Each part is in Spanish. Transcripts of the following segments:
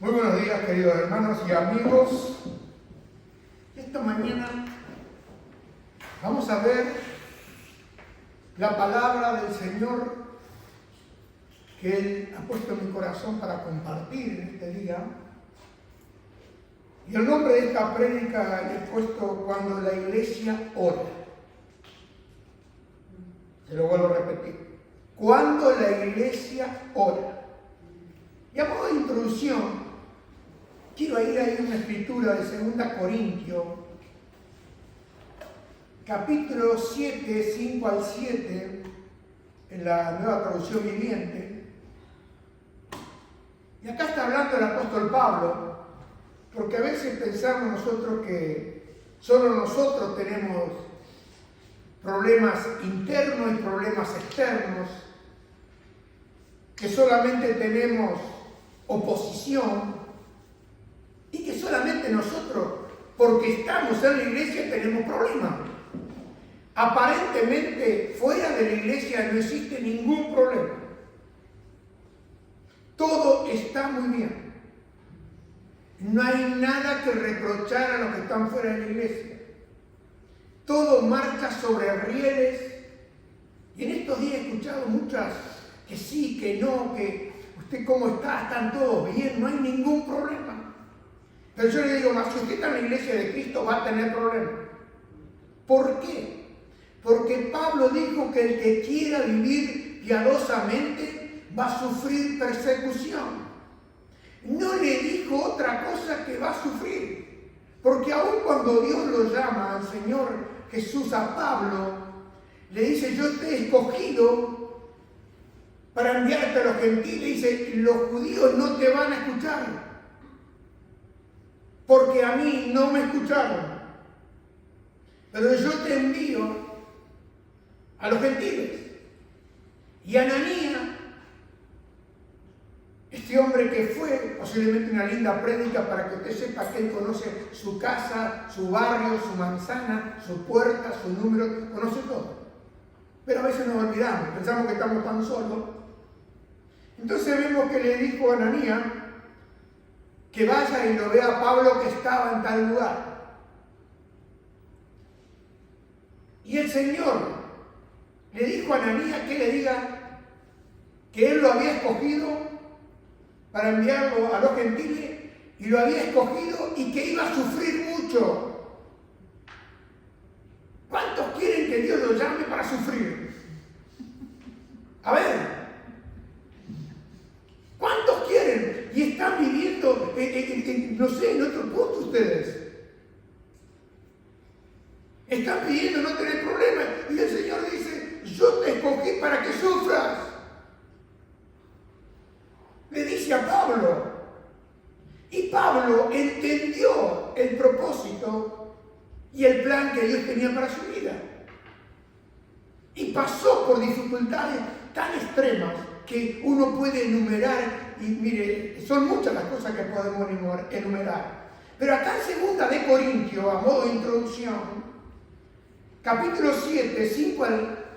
Muy buenos días, queridos hermanos y amigos. Esta mañana vamos a ver la palabra del Señor que Él ha puesto en mi corazón para compartir en este día. Y el nombre de esta prédica le he puesto Cuando la iglesia ora. Se lo vuelvo a repetir. Cuando la iglesia ora. Y a modo de introducción, quiero ir a una escritura de 2 Corintios, capítulo 7, 5 al 7, en la Nueva Traducción Viviente. Y acá está hablando el apóstol Pablo, porque a veces pensamos nosotros que solo nosotros tenemos problemas internos y problemas externos, que solamente tenemos oposición y que solamente nosotros, porque estamos en la iglesia, tenemos problemas. Aparentemente, fuera de la iglesia no existe ningún problema. Todo está muy bien. No hay nada que reprochar a los que están fuera de la iglesia. Todo marcha sobre rieles. Y en estos días he escuchado muchas que sí, que no, que usted cómo está, están todos bien, no hay ningún problema. Pero yo le digo más, si usted está en la iglesia de Cristo va a tener problemas. ¿Por qué? Porque Pablo dijo que el que quiera vivir piadosamente va a sufrir persecución. No le dijo otra cosa que va a sufrir. Porque aun cuando Dios lo llama al Señor Jesús a Pablo, le dice, yo te he escogido para enviarte a los gentiles, dice, los judíos no te van a escuchar, porque a mí no me escucharon, pero yo te envío a los gentiles. Y Ananías, este hombre que fue posiblemente una linda prédica para que usted sepa que él conoce su casa, su barrio, su manzana, su puerta, su número, conoce todo. Pero a veces nos olvidamos, pensamos que estamos tan solos. Entonces vemos que le dijo a Ananías que vaya y lo vea a Pablo que estaba en tal lugar. Y el Señor le dijo a Ananías que le diga que él lo había escogido para enviarlo a los gentiles y lo había escogido y que iba a sufrir mucho. ¿Cuántos quieren que Dios los llame para sufrir? A ver, ¿cuántos quieren? Y están viviendo, no sé, en otro punto ustedes. Están pidiendo no tener problemas. Y el Señor dice, yo te escogí para que sufras. Le dice a Pablo. Y Pablo entendió el propósito y el plan que Dios tenía para su vida. Y pasó por dificultades tan extremas que uno puede enumerar, y mire, son muchas las cosas que podemos enumerar. Pero acá en 2 Corintios, a modo de introducción, capítulo 7, 5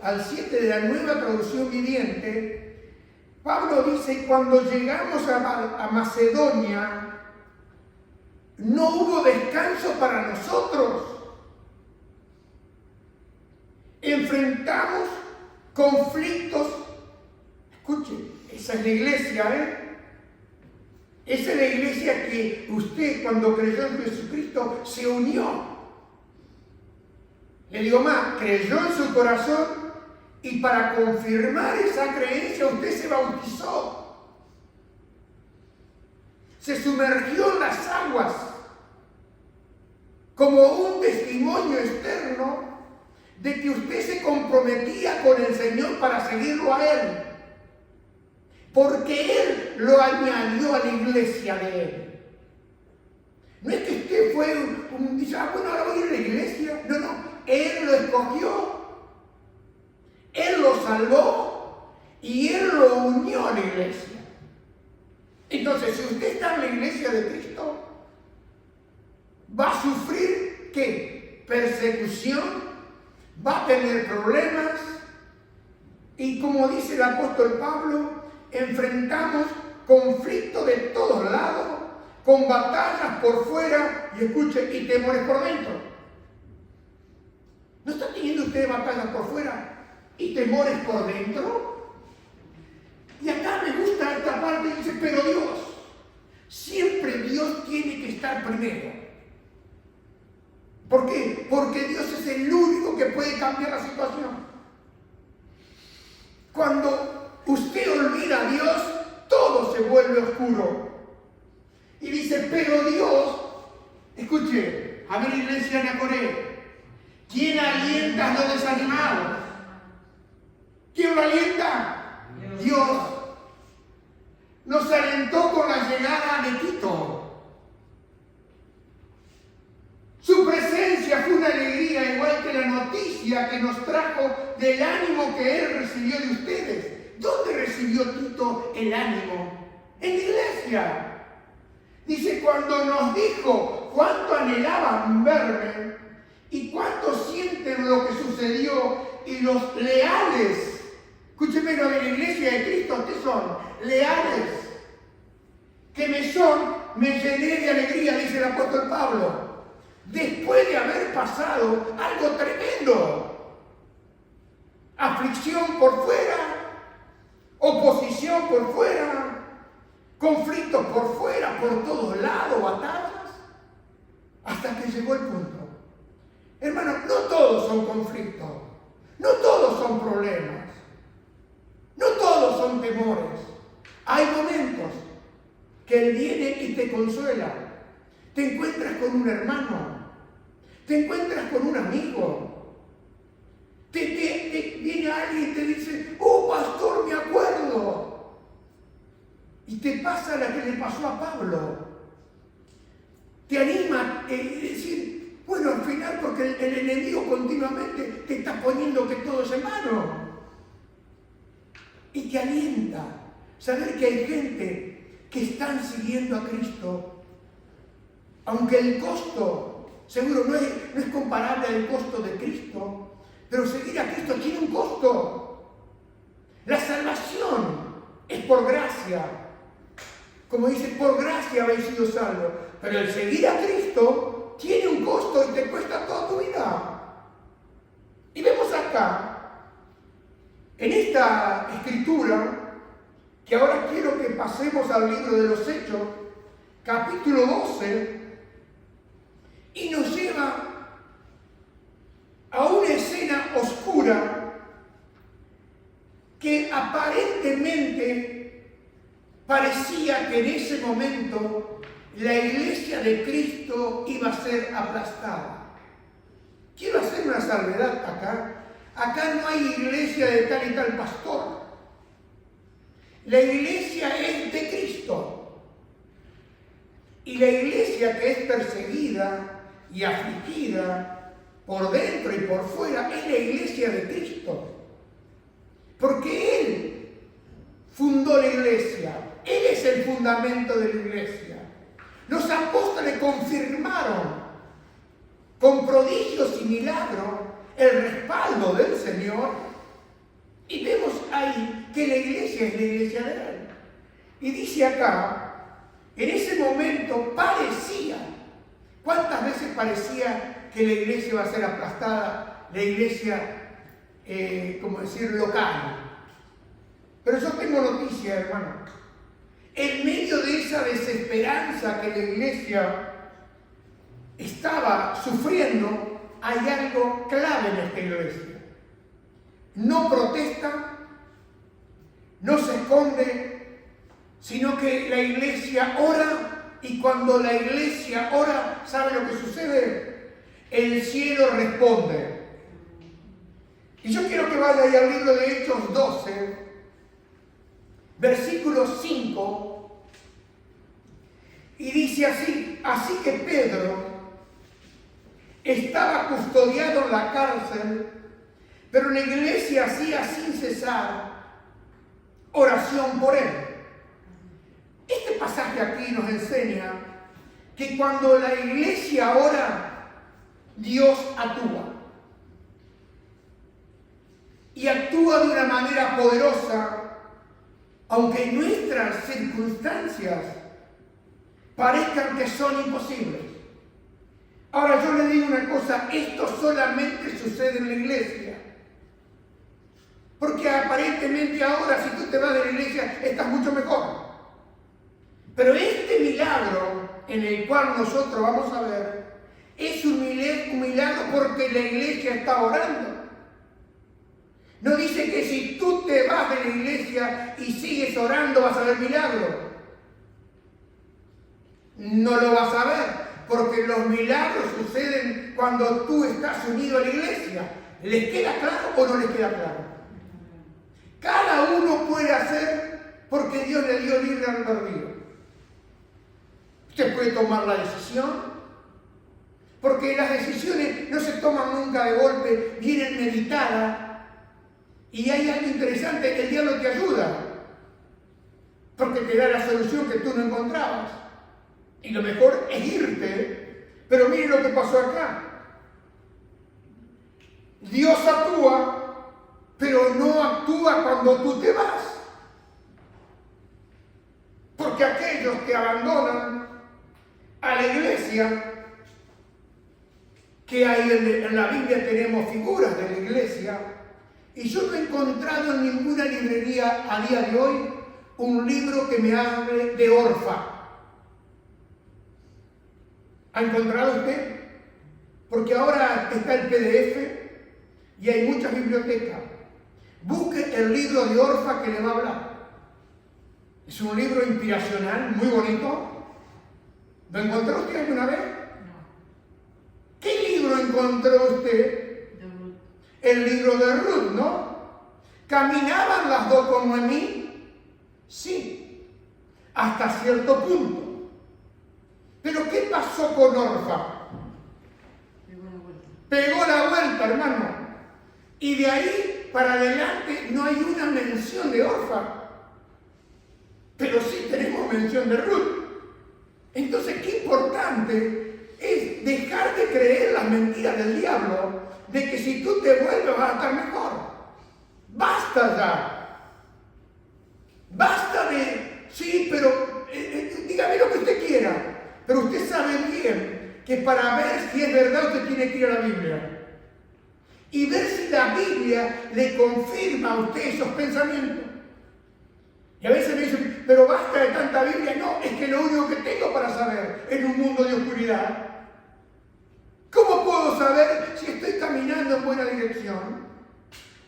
al 7 de la Nueva Traducción Viviente, Pablo dice, cuando llegamos a Macedonia, no hubo descanso para nosotros. Enfrentamos conflictos. Escuchen, esa es la iglesia, Esa es la iglesia que usted, cuando creyó en Jesucristo, se unió. Le digo más, creyó en su corazón y para confirmar esa creencia usted se bautizó. Se sumergió en las aguas como un testimonio externo de que usted se comprometía con el Señor para seguirlo a Él. Porque Él lo añadió a la iglesia de Él. No es que usted fue dice, bueno, ahora voy a ir a la iglesia. No, Él lo escogió, Él lo salvó y Él lo unió a la iglesia. Entonces, si usted está en la iglesia de Cristo, va a sufrir, ¿qué? Persecución, va a tener problemas y como dice el apóstol Pablo, enfrentamos conflictos de todos lados con batallas por fuera y escuche, y temores por dentro. ¿No está teniendo usted batallas por fuera y temores por dentro? Y acá me gusta esta parte, dice, pero Dios, siempre Dios tiene que estar primero. ¿Por qué? Porque Dios es el único que puede cambiar la situación. Cuando usted olvida a Dios, todo se vuelve oscuro. Y dice, pero Dios, escuche, a ver, iglesia de Nacoré, ¿quién alienta a los desanimados? ¿Quién lo alienta? Dios. Nos alentó con la llegada de Tito. Su presencia fue una alegría, igual que la noticia que nos trajo del ánimo que él recibió de ustedes. ¿Dónde recibió Tito el ánimo? En la iglesia. Dice, cuando nos dijo cuánto anhelaban verme y cuánto sienten lo que sucedió y los leales. Escúcheme, lo de la iglesia de Cristo, ¿qué son? Leales. Que me llené de alegría, dice el apóstol Pablo. Después de haber pasado algo tremendo. Aflicción por fuera, oposición por fuera, conflictos por fuera, por todos lados, batallas, hasta que llegó el punto. Hermano, no todos son conflictos, no todos son problemas, no todos son temores. Hay momentos que Él viene y te consuela. Te encuentras con un hermano, te encuentras con un amigo, viene alguien y te dice, oh pastor, me acuerdo. Y te pasa la que le pasó a Pablo. Te anima a decir, bueno, al final, porque el enemigo continuamente te está poniendo que todo es en vano. Y te alienta saber que hay gente que están siguiendo a Cristo, aunque el costo seguro no es comparable al costo de Cristo, pero seguir a Cristo tiene un costo. La salvación es por gracia. Como dice, por gracia habéis sido salvos. Pero el seguir a Cristo tiene un costo y te cuesta toda tu vida. Y vemos acá, en esta escritura, que ahora quiero que pasemos al libro de los Hechos, capítulo 12, y nos lleva a una escena oscura que aparentemente parecía que en ese momento la iglesia de Cristo iba a ser aplastada. Quiero hacer una salvedad acá. Acá no hay iglesia de tal y tal pastor. La iglesia es de Cristo. Y la iglesia que es perseguida y afligida por dentro y por fuera es la iglesia de Cristo. Porque Él fundó la iglesia. Él es el fundamento de la iglesia. Los apóstoles confirmaron con prodigios y milagros el respaldo del Señor. Y vemos ahí que la iglesia es la iglesia de Él. Y dice acá, en ese momento parecía, ¿cuántas veces parecía que la iglesia iba a ser aplastada? La iglesia, como decir, local. Pero yo tengo noticia, hermano. En medio de esa desesperanza que la iglesia estaba sufriendo, hay algo clave en esta iglesia. No protesta, no se esconde, sino que la iglesia ora, y cuando la iglesia ora, ¿sabe lo que sucede? El cielo responde. Y yo quiero que vaya ahí al libro de Hechos 12, versículo 5, y dice así: así que Pedro estaba custodiado en la cárcel, pero la iglesia hacía sin cesar oración por él. Este pasaje aquí nos enseña que cuando la iglesia ora, Dios actúa. Y actúa de una manera poderosa, aunque nuestras circunstancias parezcan que son imposibles. Ahora yo le digo una cosa, esto solamente sucede en la iglesia. Porque aparentemente ahora si tú te vas de la iglesia estás mucho mejor. Pero este milagro en el cual nosotros vamos a ver es un milagro porque la iglesia está orando. No dice que si tú te vas de la iglesia y sigues orando vas a ver milagro. No lo vas a ver, porque los milagros suceden cuando tú estás unido a la iglesia. ¿Les queda claro o no les queda claro? Cada uno puede hacer porque Dios le dio libre albedrío. Usted puede tomar la decisión, porque las decisiones no se toman nunca de golpe, vienen meditadas. Y hay algo interesante, el diablo te ayuda, porque te da la solución que tú no encontrabas. Y lo mejor es irte, pero mire lo que pasó acá. Dios actúa, pero no actúa cuando tú te vas. Porque aquellos que abandonan a la iglesia, que hay en la Biblia tenemos figuras de la iglesia, y yo no he encontrado en ninguna librería a día de hoy un libro que me hable de Orfa. ¿Ha encontrado usted? Porque ahora está el PDF y hay muchas bibliotecas. Busque el libro de Orfa que le va a hablar. Es un libro inspiracional, muy bonito. ¿Lo encontró usted alguna vez? No. ¿Qué libro encontró usted? El libro de Ruth, ¿no? ¿Caminaban las dos con Noemí? Sí, hasta cierto punto. Pero ¿qué pasó con Orfa? Pegó la vuelta, hermano. Y de ahí para adelante no hay una mención de Orfa. Pero sí tenemos mención de Ruth. Entonces, qué importante es dejar de creer las mentiras del diablo, de que si tú te vuelves vas a estar mejor. Basta ya. Basta de, sí, pero dígame lo que usted quiera. Pero usted sabe bien que para ver si es verdad usted tiene que ir a la Biblia. Y ver si la Biblia le confirma a usted esos pensamientos. Y a veces me dicen, pero basta de tanta Biblia. No, es que lo único que tengo para saber en un mundo de oscuridad. ¿Cómo puedo saber si estoy caminando en buena dirección?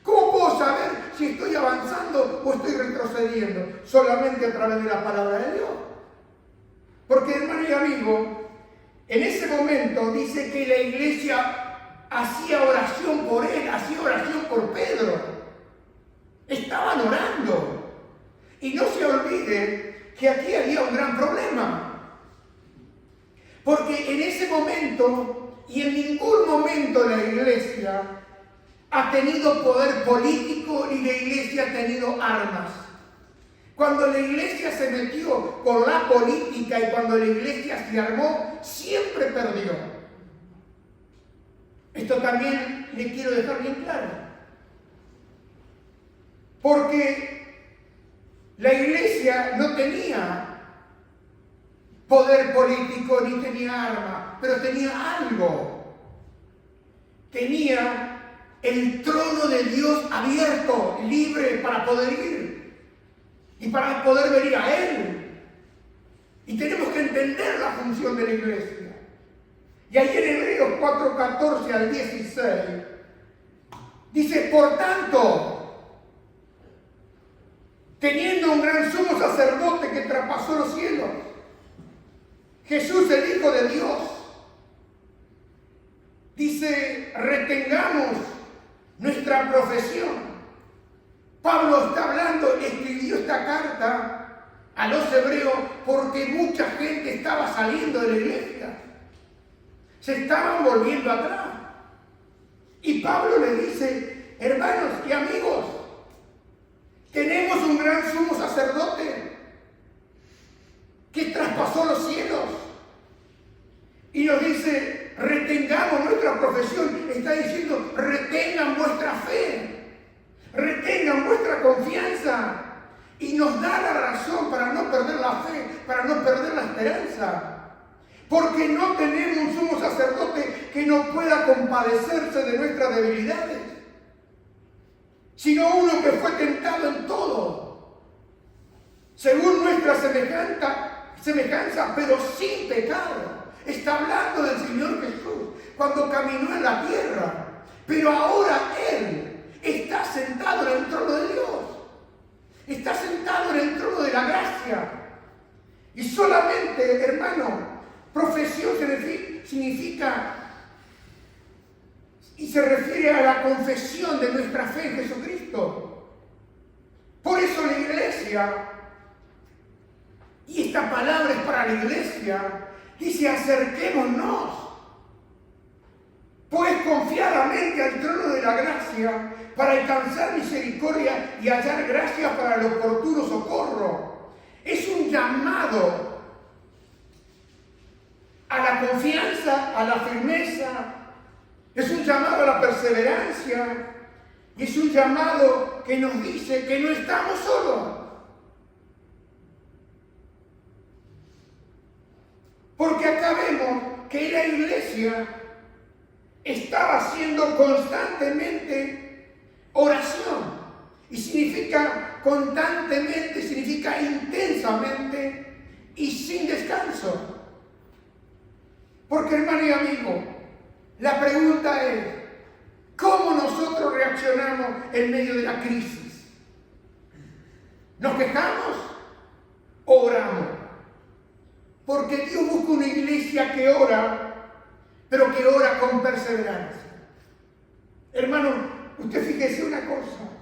¿Cómo puedo saber si estoy avanzando o estoy retrocediendo? Solamente a través de la palabra de Dios. Porque, hermano y amigo, en ese momento dice que la iglesia hacía oración por él, hacía oración por Pedro. Estaban orando. Y no se olvide que aquí había un gran problema. Porque en ese momento y en ningún momento la iglesia ha tenido poder político ni la iglesia ha tenido armas. Cuando la iglesia se metió con la política y cuando la iglesia se armó, siempre perdió. Esto también le quiero dejar bien claro. Porque la iglesia no tenía poder político ni tenía armas, pero tenía algo. Tenía el trono de Dios abierto, libre para poder ir y para poder venir a Él. Y tenemos que entender la función de la iglesia. Y ahí en Hebreos 4:14 al 16 dice, por tanto, teniendo un gran sumo sacerdote que traspasó los cielos, Jesús el Hijo de Dios, dice, retengamos nuestra profesión. Pablo está hablando, escribió esta carta a los hebreos porque mucha gente estaba saliendo de la iglesia. Se estaban volviendo atrás. Y Pablo le dice, hermanos y amigos, tenemos un gran sumo sacerdote que traspasó los cielos. Y nos dice, retengamos nuestra profesión. Está diciendo, retengan vuestra fe, retengan vuestra confianza. Y nos da la razón para no perder la fe, para no perder la esperanza. Porque no tenemos un sumo sacerdote que no pueda compadecerse de nuestras debilidades, sino uno que fue tentado en todo, según nuestra semejanza, pero sin pecado. Está hablando del Señor Jesús cuando caminó en la tierra, pero ahora Él está sentado en el trono de Dios, está sentado en el trono de la gracia. Y solamente, hermano, profesión significa y se refiere a la confesión de nuestra fe en Jesucristo. Por eso la iglesia, y esta palabra es para la iglesia, dice: acerquémonos, pues confiadamente al trono de la gracia, para alcanzar misericordia y hallar gracia para el oportuno socorro. Es un llamado a la confianza, a la firmeza, es un llamado a la perseverancia, y es un llamado que nos dice que no estamos solos. Porque acá vemos que la iglesia estaba haciendo constantemente oración. Y significa constantemente, significa intensamente y sin descanso. Porque, hermano y amigo, la pregunta es: ¿cómo nosotros reaccionamos en medio de la crisis? ¿Nos quejamos o oramos? Porque Dios busca una iglesia que ora, pero que ora con perseverancia. Hermano, usted fíjese una cosa: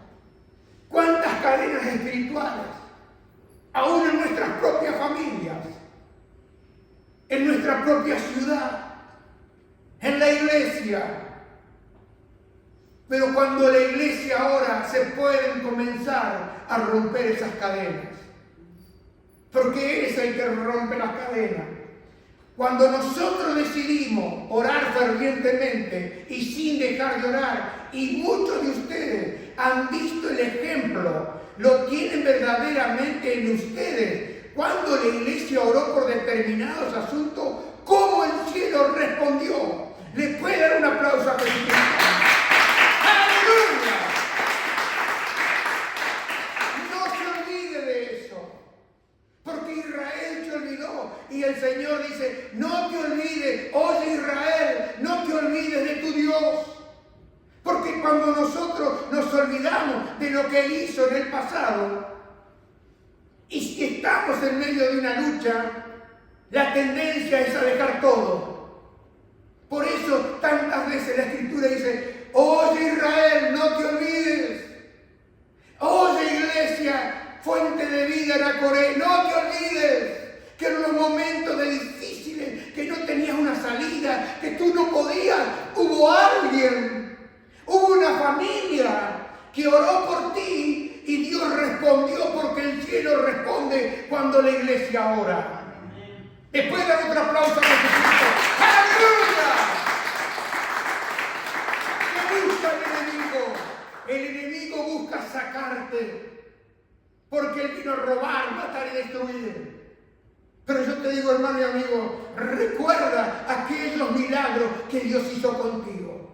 ¿cuántas cadenas espirituales, aún en nuestras propias familias, en nuestra propia ciudad, en la iglesia? Pero cuando la iglesia ora, se pueden comenzar a romper esas cadenas. Porque es el que rompe las cadenas. Cuando nosotros decidimos orar fervientemente y sin dejar de orar, y muchos de ustedes han visto el ejemplo, lo tienen verdaderamente en ustedes. Cuando la iglesia oró por determinados asuntos, ¿cómo el cielo respondió? ¿Le puede dar un aplauso a Jesucristo? ¡Aleluya! No se olvide de eso, porque Israel se olvidó, y el Señor dice: no te olvides, oye Israel, no te olvides de tu Dios. Porque cuando nosotros nos olvidamos de lo que Él hizo en el pasado, y si estamos en medio de una lucha, la tendencia es a dejar todo. Por eso tantas veces la Escritura dice: oye Israel, no te olvides. Oye iglesia, fuente de vida en Acoré, no te olvides que en los momentos de difíciles, que no tenías una salida, que tú no podías, hubo alguien, hubo una familia que oró por ti, y Dios respondió, porque el cielo responde cuando la iglesia ora. Después dar otro aplauso a Jesucristo. ¡Aleluya! ¿Qué busca el enemigo? El enemigo busca sacarte, porque él vino a robar, matar y destruir. Pero yo te digo, hermano y amigo, recuerda aquellos milagros que Dios hizo contigo.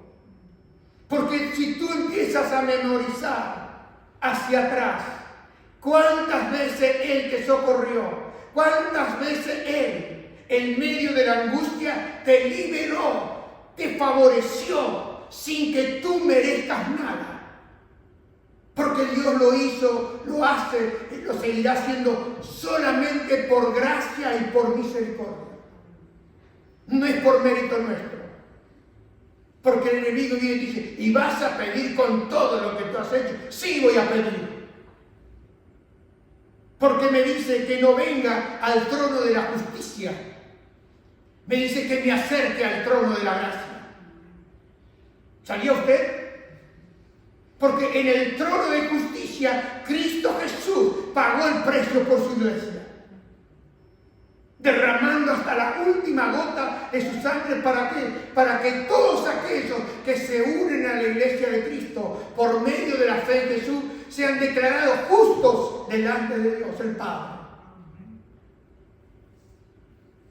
Porque si tú empiezas a memorizar hacia atrás, ¿cuántas veces Él te socorrió? ¿Cuántas veces Él, en medio de la angustia, te liberó, te favoreció, sin que tú merezcas nada? Porque Dios lo hizo, lo hace y lo seguirá haciendo solamente por gracia y por misericordia. No es por mérito nuestro. Porque el enemigo viene y dice: ¿y vas a pedir con todo lo que tú has hecho? Sí, voy a pedir. Porque me dice que no venga al trono de la justicia. Me dice que me acerque al trono de la gracia. ¿Sabía usted? Porque en el trono de justicia, Cristo Jesús pagó el precio por su iglesia, derramando hasta la última gota de su sangre. ¿Para qué? Para que todos aquellos que se unen a la iglesia de Cristo por medio de la fe en Jesús sean declarados justos delante de Dios el Padre.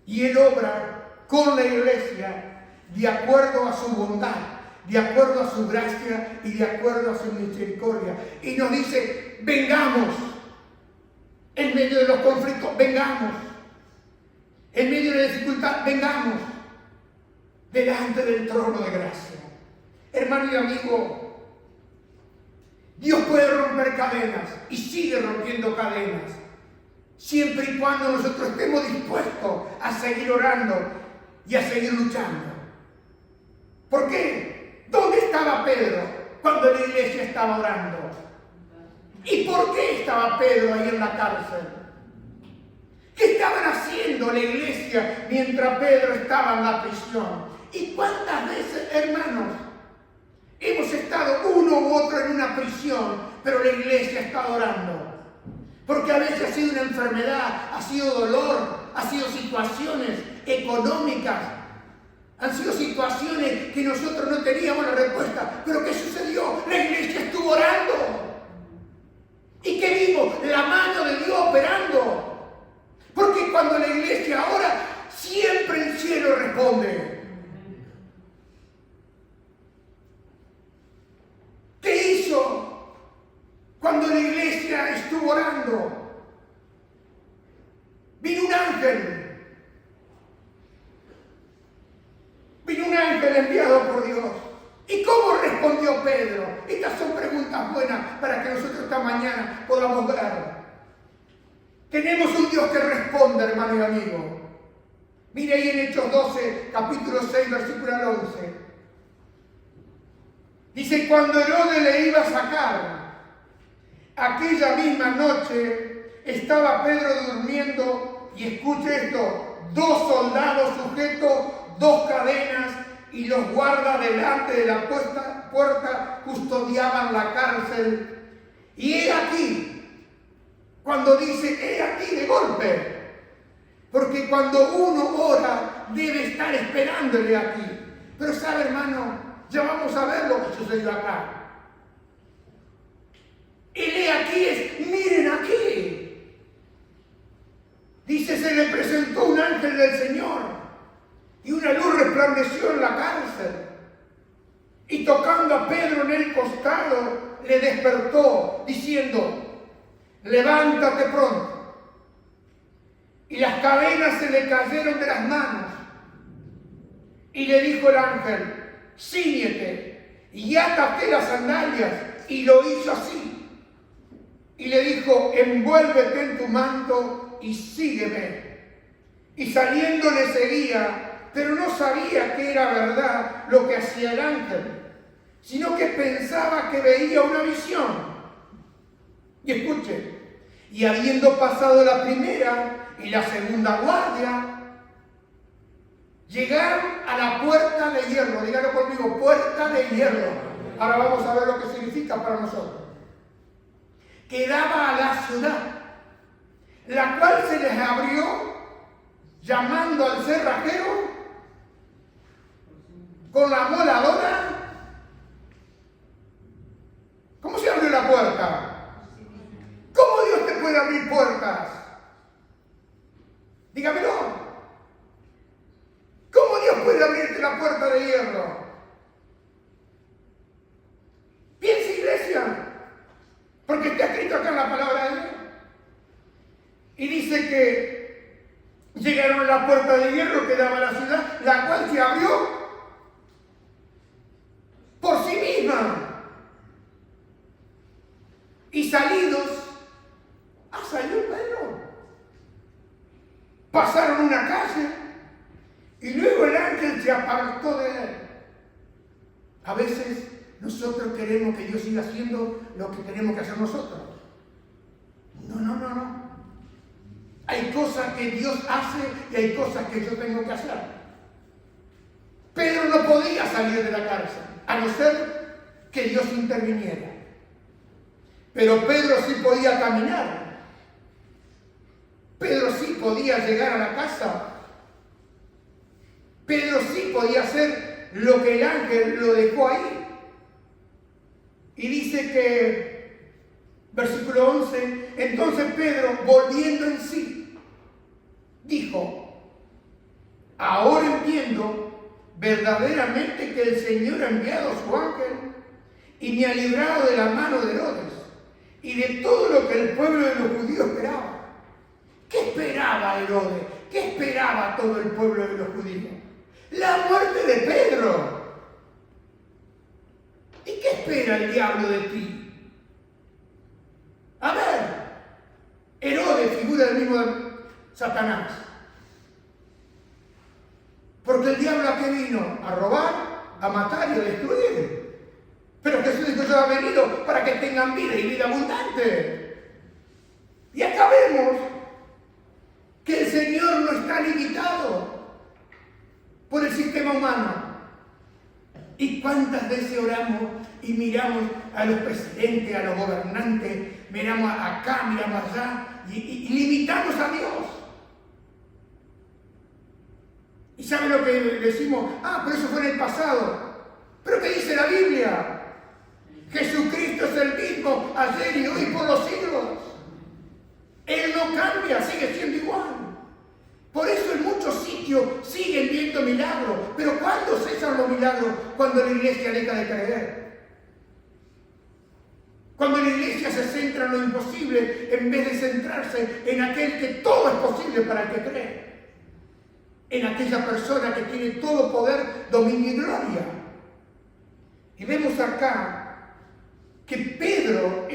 Y Él obra con la iglesia de acuerdo a su bondad, de acuerdo a su gracia y de acuerdo a su misericordia. Y nos dice, vengamos en medio de los conflictos, vengamos en medio de la dificultad, vengamos delante del trono de gracia. Hermano y amigo, Dios puede romper cadenas y sigue rompiendo cadenas, siempre y cuando nosotros estemos dispuestos a seguir orando y a seguir luchando. ¿Por qué? ¿Dónde estaba Pedro cuando la iglesia estaba orando? ¿Y por qué estaba Pedro ahí en la cárcel? ¿Qué estaban haciendo la iglesia mientras Pedro estaba en la prisión? ¿Y cuántas veces, hermanos, hemos estado uno u otro en una prisión, pero la iglesia está orando? Porque a veces ha sido una enfermedad, ha sido dolor, ha sido situaciones económicas, han sido situaciones que nosotros no teníamos la respuesta. ¿Pero qué sucedió? La iglesia estuvo orando. ¿Y qué vimos? La mano de Dios operando. Porque cuando la iglesia ora, siempre el cielo responde. ¿Qué hizo cuando la iglesia estuvo orando? Vino un ángel. Vino un ángel enviado por Dios. ¿Y cómo respondió Pedro? Estas son preguntas buenas para que nosotros esta mañana podamos ver. Tenemos un Dios que responde, hermano y amigo. Mire ahí en Hechos 12, capítulo 6, versículo 11. Dice, cuando Herodes le iba a sacar, aquella misma noche estaba Pedro durmiendo, y escuche esto, 2 soldados sujetos, 2 cadenas, y los guardas delante de la puerta custodiaban la cárcel. Y he aquí, cuando dice he aquí de golpe, porque cuando uno ora debe estar esperándole aquí. Pero sabe, hermano, ya vamos a ver lo que sucedió acá. El he aquí es, miren aquí. Dice, se le presentó un ángel del Señor y una luz resplandeció en la cárcel. Y tocando a Pedro en el costado, le despertó, diciendo, levántate pronto. Y las cadenas se le cayeron de las manos. Y le dijo el ángel, cíñete y átate las sandalias. Y lo hizo así. Y le dijo, envuélvete en tu manto y sígueme. Y saliendo le seguía, pero no sabía que era verdad lo que hacía el ángel, sino que pensaba que veía una visión. Y escuche, y habiendo pasado la primera y la segunda guardia, llegaron a la puerta de hierro. Díganlo conmigo, puerta de hierro. Ahora vamos a ver lo que significa para nosotros. Que daba a la ciudad, la cual se les abrió, llamando al cerrajero con la moladora. ¿Cómo se abrió la puerta? ¿Cómo Dios te puede abrir puertas? Dígamelo. ¿Cómo Dios puede abrirte la puerta de hierro? Piensa, iglesia, porque está escrito acá en la palabra de Dios. Y dice que llegaron a la puerta de hierro que daba a la ciudad, la cual se abrió por sí misma. Y salidos, salió Pedro. Pasaron una calle y luego el ángel se apartó de él. A veces nosotros queremos que Dios siga haciendo lo que tenemos que hacer nosotros. No. Hay cosas que Dios hace y hay cosas que yo tengo que hacer. Pedro no podía salir de la cárcel, a no ser que Dios interviniera. Pero Pedro sí podía caminar. Pedro sí podía llegar a la casa. Pedro sí podía hacer lo que el ángel lo dejó ahí. Y dice que, versículo 11, entonces Pedro, volviendo en sí, dijo, ahora entiendo verdaderamente que el Señor ha enviado a su ángel y me ha librado de la mano de Herodes y de todo lo que el pueblo de los judíos esperaba. ¿Qué esperaba Herodes? ¿Qué esperaba todo el pueblo de los judíos? La muerte de Pedro. ¿Y qué espera el diablo de ti? A ver, Herodes figura del mismo Satanás. Porque el diablo, ¿a qué vino? A robar, a matar y a destruir. Pero Jesús dijo: yo he venido para que tengan vida y vida abundante. Y acá vemos que el Señor no está limitado por el sistema humano. ¿Y cuántas veces oramos y miramos a los presidentes, a los gobernantes, miramos acá, miramos allá y limitamos a Dios? ¿Y saben lo que decimos? Pero eso fue en el pasado. ¿Pero qué dice la Biblia? Jesucristo es el mismo ayer y hoy por los siglos. Él no cambia, sigue siendo igual. Por eso en muchos sitios siguen viendo milagros. Pero ¿cuándo cesan los milagros? Cuando la iglesia deja de creer. Cuando la iglesia se centra en lo imposible en vez de centrarse en aquel que todo es posible para el que cree. En aquella persona que tiene todo poder, dominio y gloria. Y vemos acá que Pedro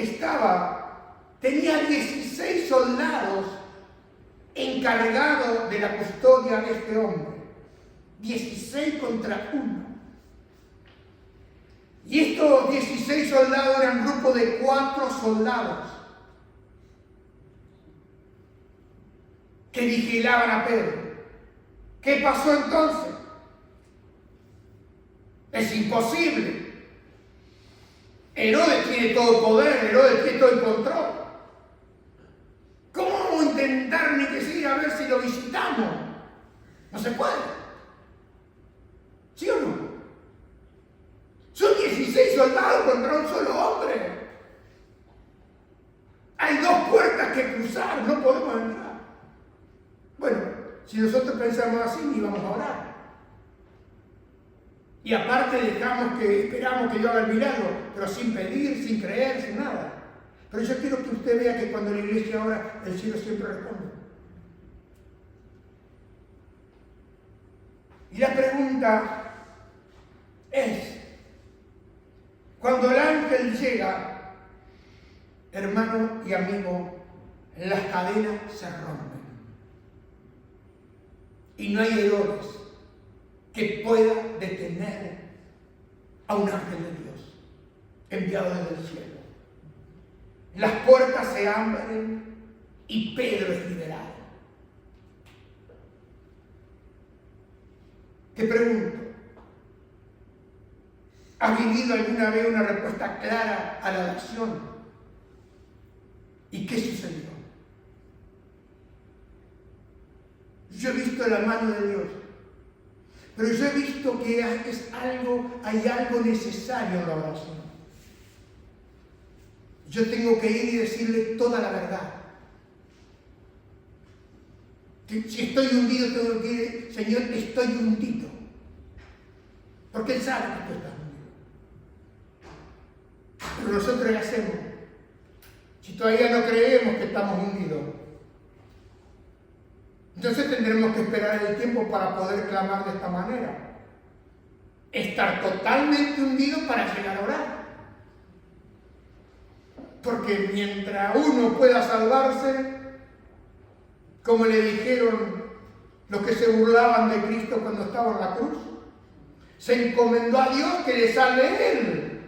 tenía 16 soldados encargados de la custodia de este hombre. 16 contra 1. Y estos 16 soldados eran un grupo de 4 soldados que vigilaban a Pedro. ¿Qué pasó entonces? Es imposible. Herodes tiene todo el poder, Herodes tiene todo el control. ¿Cómo vamos a intentar ni que sea a ver si lo visitamos? No se puede. ¿Sí o no? Son 16 soldados contra un solo hombre. Hay 2 puertas que cruzar, no podemos entrar. Bueno, si nosotros pensamos así, ni vamos a orar. Y aparte esperamos que yo haga el milagro, pero sin pedir, sin creer, sin nada. Pero yo quiero que usted vea que cuando la iglesia ora, el cielo siempre responde. Y la pregunta es, cuando el ángel llega, hermano y amigo, las cadenas se rompen. Y no hay Herodes que pueda detener a un ángel de Dios enviado desde el cielo. Las puertas se abren y Pedro es liberado. Te pregunto, ¿has vivido alguna vez una respuesta clara a la oración? ¿Y qué sucedió? Yo he visto la mano de Dios, pero yo he visto que hay algo necesario en la oración. Yo tengo que ir y decirle toda la verdad. Si estoy hundido, tengo que ir, Señor, estoy hundido. Porque Él sabe que tú estás hundido. Pero nosotros ¿qué hacemos? Si todavía no creemos que estamos hundidos, entonces tendremos que esperar el tiempo para poder clamar de esta manera. Estar totalmente hundido para llegar a orar. Porque mientras uno pueda salvarse, como le dijeron los que se burlaban de Cristo cuando estaba en la cruz, se encomendó a Dios que le salve Él.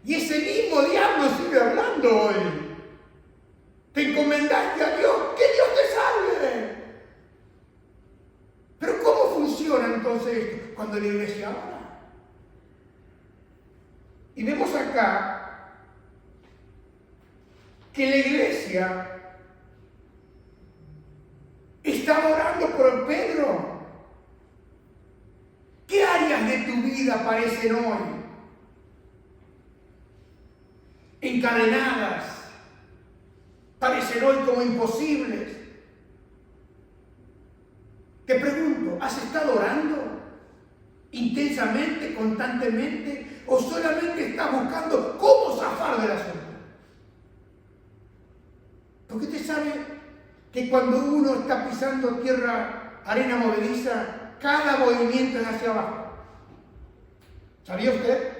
Y ese mismo diablo sigue hablando hoy. Te encomendaste a Dios, que Dios te salve. Pero ¿cómo funciona entonces esto? Cuando la iglesia ora. Y vemos acá que la iglesia estaba orando por Pedro. ¿Qué áreas de tu vida parecen hoy encadenadas? Parecen hoy como imposibles. Te pregunto, ¿has estado orando intensamente, constantemente? ¿O solamente estás buscando cómo zafar del asunto? Porque usted sabe que cuando uno está pisando tierra, arena movediza, cada movimiento es hacia abajo. ¿Sabía usted?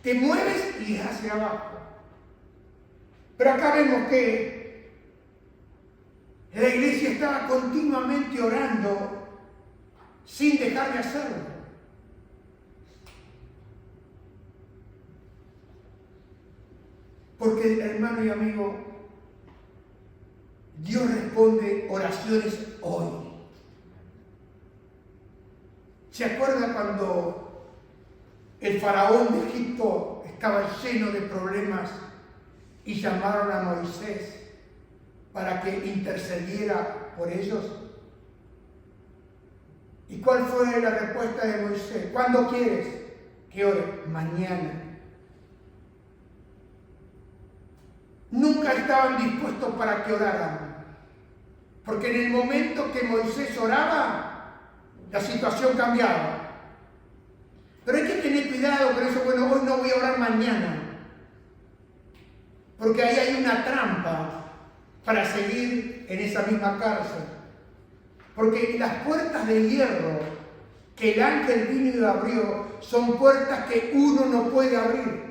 Te mueves y es hacia abajo. Pero acá vemos que la iglesia estaba continuamente orando sin dejar de hacerlo. Porque, hermano y amigo, Dios responde oraciones hoy. ¿Se acuerda cuando el faraón de Egipto estaba lleno de problemas y llamaron a Moisés para que intercediera por ellos? ¿Y cuál fue la respuesta de Moisés? ¿Cuándo quieres que ore? Mañana. Nunca estaban dispuestos para que oraran. Porque en el momento que Moisés oraba, la situación cambiaba. Pero hay que tener cuidado con eso. Bueno, hoy no voy a orar mañana. Porque ahí hay una trampa para seguir en esa misma cárcel. Porque las puertas de hierro que el ángel vino y abrió son puertas que uno no puede abrir.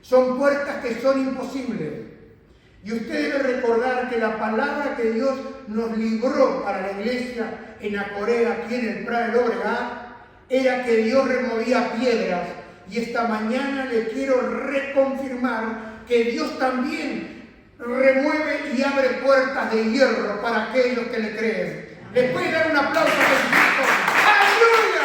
Son puertas que son imposibles. Y usted debe recordar que la palabra que Dios nos libró para la iglesia en Acorea, aquí en el Prado del Obregat, era que Dios removía piedras. Y esta mañana le quiero reconfirmar que Dios también remueve y abre puertas de hierro para aquellos que le creen. ¿Le puede dar un aplauso a Cristo? ¡Aleluya!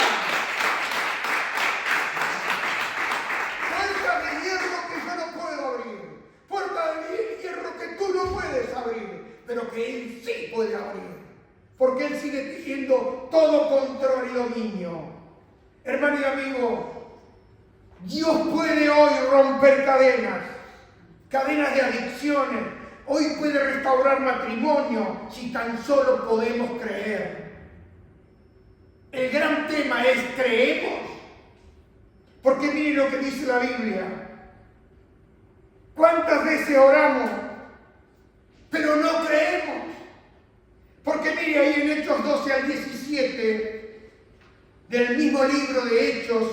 Puertas de hierro que yo no puedo abrir. Puertas de hierro que tú no puedes abrir, pero que Él sí puede abrir. Porque Él sigue teniendo todo control y dominio. Hermano y amigo, Dios puede hoy romper cadenas de adicciones. Hoy puede restaurar matrimonio si tan solo podemos creer. El gran tema es, ¿creemos? Porque miren lo que dice la Biblia. ¿Cuántas veces oramos, pero no creemos? Porque mire ahí en Hechos 12 al 17, del mismo libro de Hechos,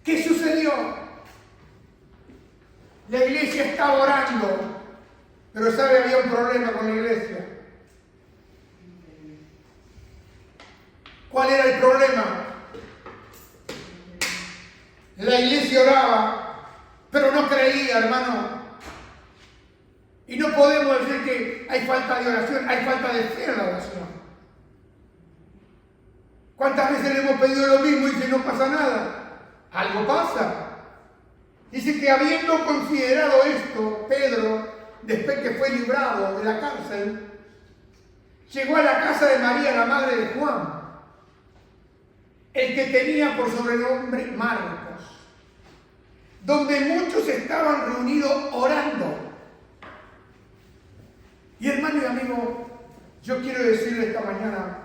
¿qué sucedió? La iglesia estaba orando, pero ¿sabe? Había un problema con la iglesia. ¿Cuál era el problema? La iglesia oraba, pero no creía, hermano. Y no podemos decir que hay falta de oración, hay falta de fe en la oración. ¿Cuántas veces le hemos pedido lo mismo y que no pasa nada? Algo pasa. Dice que habiendo considerado esto, Pedro, después que fue librado de la cárcel, llegó a la casa de María, la madre de Juan, el que tenía por sobrenombre Marcos, donde muchos estaban reunidos orando. Y hermano y amigo, yo quiero decirle esta mañana,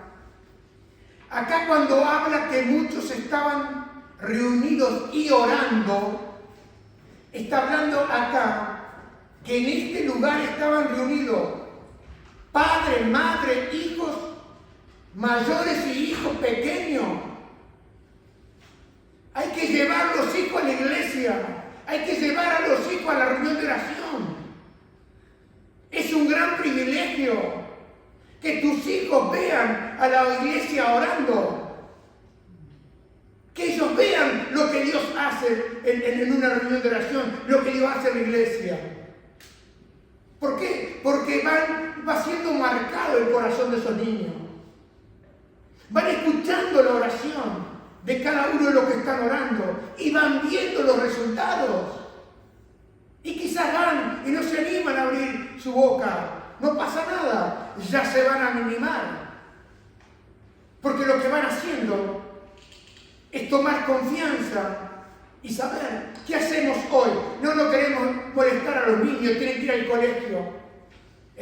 acá cuando habla que muchos estaban reunidos y orando, está hablando acá que en este lugar estaban reunidos padre, madre, hijos mayores y hijos pequeños. Hay que llevar a los hijos a la iglesia, hay que llevar a los hijos a la reunión de oración. Es un gran privilegio que tus hijos vean a la iglesia orando. Que ellos vean lo que Dios hace en una reunión de oración, lo que Dios hace en la iglesia. ¿Por qué? Porque va siendo marcado el corazón de esos niños. Van escuchando la oración de cada uno de los que están orando y van viendo los resultados. Y quizás van y no se animan a abrir su boca. No pasa nada, ya se van a animar. Porque lo que van haciendo es tomar confianza y saber qué hacemos hoy. No queremos molestar a los niños, tienen que ir al colegio.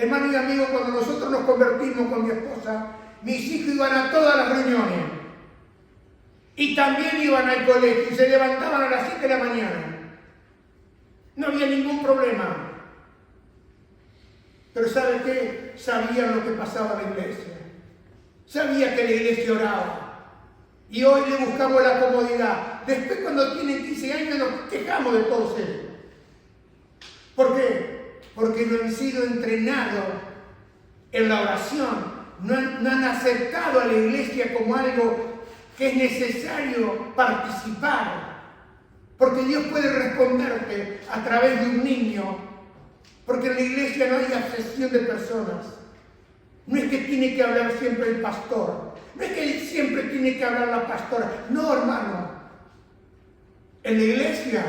Hermano y amigo, cuando nosotros nos convertimos con mi esposa, mis hijos iban a todas las reuniones. Y también iban al colegio y se levantaban a las 7 de la mañana. No había ningún problema. Pero ¿sabe qué? Sabían lo que pasaba en la iglesia. Sabía que la iglesia oraba. Y hoy le buscamos la comodidad. Después, cuando tienen 15 años, nos quejamos de todos ellos. ¿Por qué? Porque no han sido entrenados en la oración. No han aceptado a la iglesia como algo que es necesario participar. Porque Dios puede responderte a través de un niño. Porque en la iglesia no hay acepción de personas. No es que tiene que hablar siempre el pastor. No es que siempre tiene que hablar la pastora. No, hermano. En la iglesia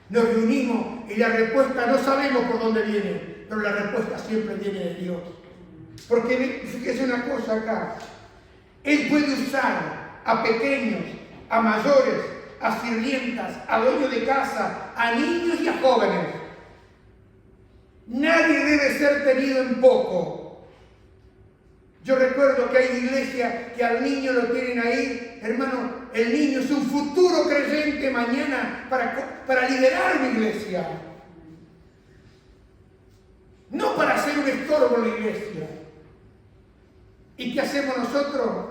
nos reunimos y la respuesta no sabemos por dónde viene, pero la respuesta siempre viene de Dios. Porque fíjese una cosa acá. Él puede usar a pequeños, a mayores, a sirvientas, a dueños de casa, a niños y a jóvenes. Nadie debe ser tenido en poco. Yo recuerdo que hay iglesias que al niño lo tienen ahí. Hermano, el niño es un futuro creyente mañana para liderar una iglesia. No para ser un estorbo en la iglesia. ¿Y qué hacemos nosotros?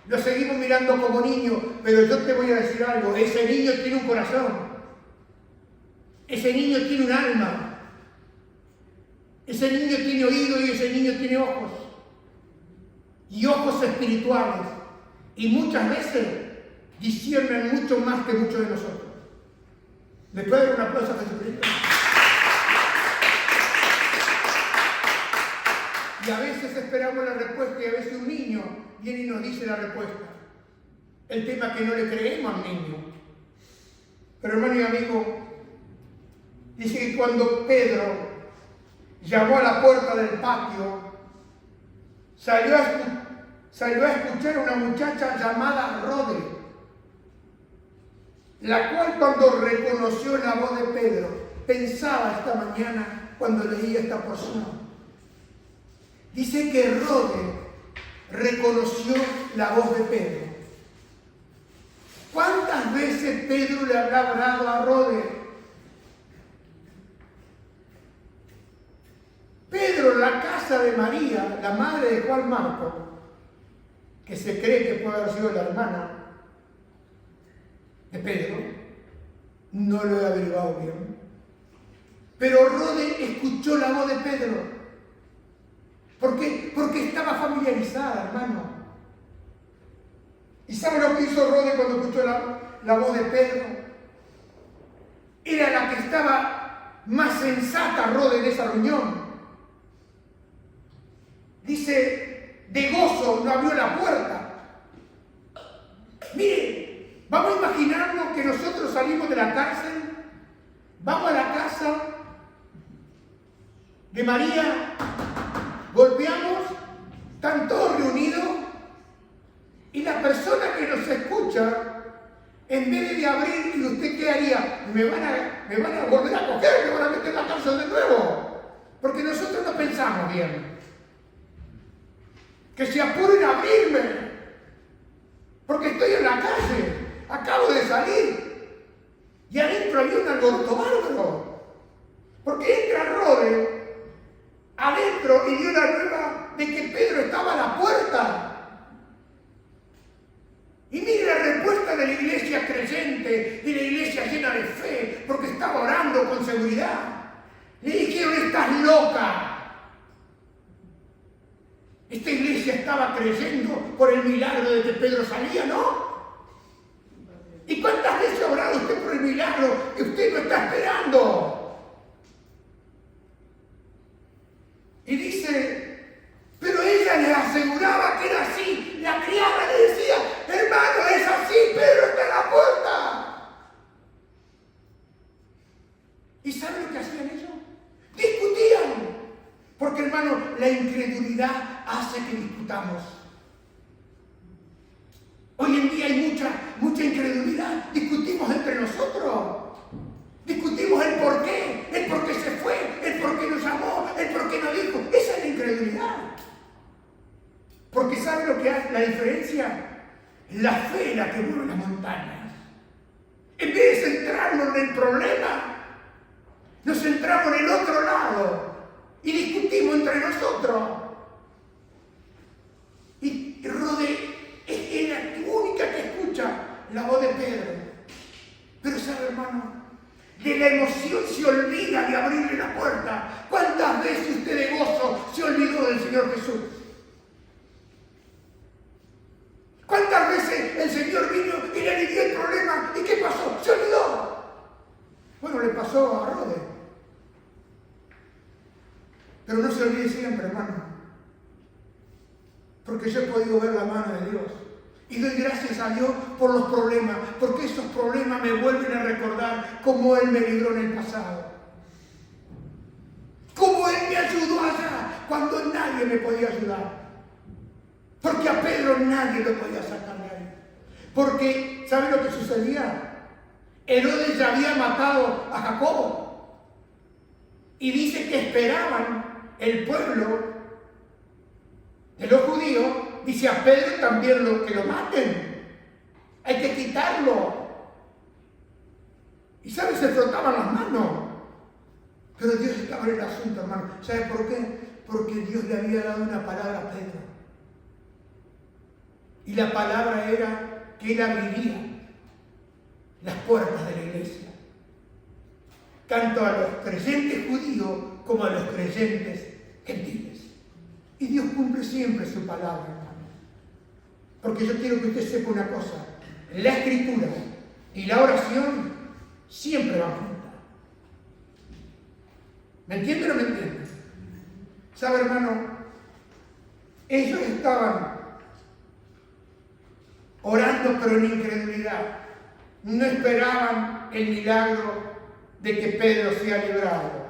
Lo seguimos mirando como niño, pero yo te voy a decir algo. Ese niño tiene un corazón. Ese niño tiene un alma. Ese niño tiene oído y ese niño tiene ojos. Y ojos espirituales. Y muchas veces disciernen mucho más que muchos de nosotros. ¿Le puedo dar un aplauso a Jesucristo? Y a veces esperamos la respuesta y a veces un niño viene y nos dice la respuesta. El tema es que no le creemos al niño. Pero hermano y amigo, dice que cuando Pedro llamó a la puerta del patio, salió a escuchar a una muchacha llamada Rode, la cual cuando reconoció la voz de Pedro, pensaba esta mañana cuando leía esta porción. Dice que Rode reconoció la voz de Pedro. ¿Cuántas veces Pedro le habrá hablado a Rode? Pedro, en la casa de María, la madre de Juan Marco, que se cree que puede haber sido la hermana de Pedro, no lo he averiguado bien, pero Rode escuchó la voz de Pedro. ¿Por qué? Porque estaba familiarizada, hermano. ¿Y sabe lo que hizo Rode cuando escuchó la voz de Pedro? Era la que estaba más sensata, Rode, en esa reunión. Dice, de gozo no abrió la puerta. Mire, vamos a imaginarnos que nosotros salimos de la cárcel, vamos a la casa de María, golpeamos, están todos reunidos y la persona que nos escucha, en vez de abrir, ¿y usted qué haría? Me van a volver a coger, me van a meter en la cárcel de nuevo. Porque nosotros no pensamos bien. Que se apuren a abrirme, porque estoy en la calle, acabo de salir, y adentro había un alboroto bárbaro, porque entra Rode adentro y dio la nueva de que Pedro estaba a la puerta. Y mire la respuesta de la iglesia creyente, de la iglesia llena de fe, porque estaba orando con seguridad. Le dijeron, estás loca. Esta iglesia estaba creyendo por el milagro de que Pedro salía, ¿no? ¿Y cuántas veces ha orado usted por el milagro que usted no está esperando? Y dice, pero ella le aseguraba que era así. La criada le decía, hermano, es así, Pedro está en la puerta. ¿Y saben lo que hacían ellos? Discutían. Porque, hermano, la incredulidad hace que discutamos. Hoy en día hay mucha incredulidad. Discutimos entre nosotros. Discutimos el por qué se fue, el por qué nos llamó, el por qué no dijo. Esa es la incredulidad. Porque ¿sabe lo que hace la diferencia? La fe es la que mueve las montañas. En vez de centrarnos en el problema, nos centramos en el otro lado y discutimos entre nosotros. Y Rode es la única que escucha la voz de Pedro. Pero sabe, hermano, de la emoción se olvida de abrirle la puerta. ¿Cuántas veces usted de gozo se olvidó del Señor Jesús? ¿Cuántas veces el Señor vino y le alivió el problema? ¿Y qué pasó? Se olvidó. Bueno, le pasó a Rode. Pero no se olvide siempre, hermano. Porque yo he podido ver la mano de Dios. Y doy gracias a Dios por los problemas, porque esos problemas me vuelven a recordar cómo Él me libró en el pasado. Cómo Él me ayudó allá, cuando nadie me podía ayudar. Porque a Pedro nadie lo podía sacar de ahí. Porque, ¿sabe lo que sucedía? Herodes ya había matado a Jacobo. Y dice que esperaban el pueblo de los judíos, dice a Pedro también que lo maten. Hay que quitarlo. Y ¿sabe? Se frotaban las manos. Pero Dios estaba en el asunto, hermano. ¿Sabe por qué? Porque Dios le había dado una palabra a Pedro. Y la palabra era que Él abriría las puertas de la iglesia. Tanto a los creyentes judíos como a los creyentes gentiles. Y Dios cumple siempre su palabra, hermano. Porque yo quiero que usted sepa una cosa. La escritura y la oración siempre van juntas. ¿Me entiende o no me entiende? ¿Sabe, hermano? Ellos estaban orando pero en incredulidad. No esperaban el milagro de que Pedro sea librado.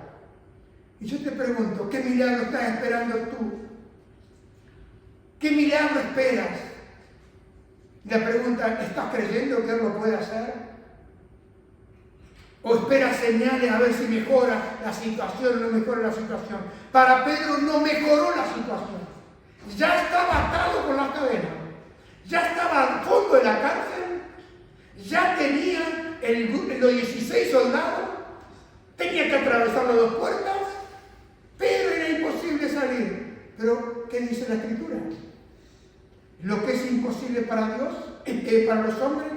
Y yo te pregunto, ¿qué milagro estás esperando tú? ¿Qué milagro esperas? La pregunta, ¿estás creyendo que Él lo puede hacer? ¿O esperas señales a ver si mejora la situación o no mejora la situación? Para Pedro no mejoró la situación. Ya estaba atado con las cadenas. Ya estaba al fondo de la cárcel. Ya tenía los 16 soldados. Tenía que atravesar las 2 puertas. Pero era imposible salir. Pero, ¿qué dice la Escritura? Lo que es imposible para Dios, para los hombres,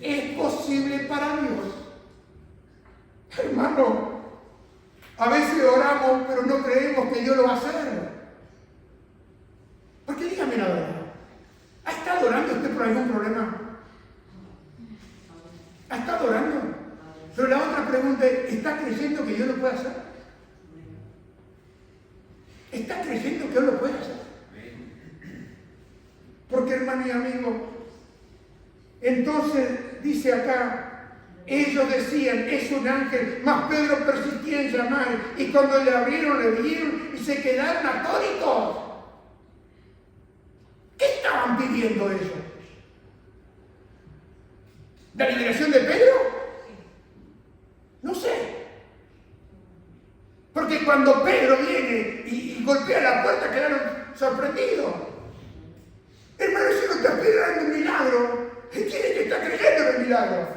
es posible para Dios. Hermano, a veces oramos, pero no creemos que Dios lo va a hacer. Porque dígame la verdad, ¿ha estado orando usted por algún problema? ¿Ha estado orando? Pero la otra pregunta es, ¿está creyendo que Dios lo puede hacer? ¿Está creyendo que Dios lo puede hacer? Porque, hermano y amigo, entonces dice acá, ellos decían, es un ángel, mas Pedro persistía en llamar, y cuando le abrieron, le vieron y se quedaron atónitos. ¿Qué estaban pidiendo ellos? ¿La liberación de Pedro? No sé. Porque cuando Pedro viene y golpea la puerta, quedaron sorprendidos. Hermano, si no está esperando un milagro, ¿quién es que está creyendo en el milagro?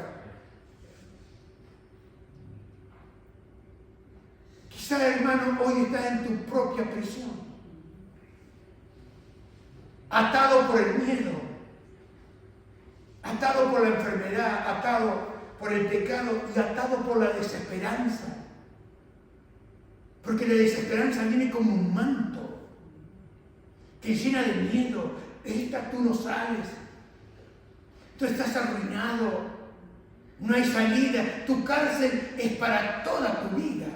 Quizá, hermano, hoy estás en tu propia prisión, atado por el miedo, atado por la enfermedad, atado por el pecado y atado por la desesperanza. Porque la desesperanza viene como un manto que llena de miedo. Tú no sales, tú estás arruinado, no hay salida, tu cárcel es para toda tu vida.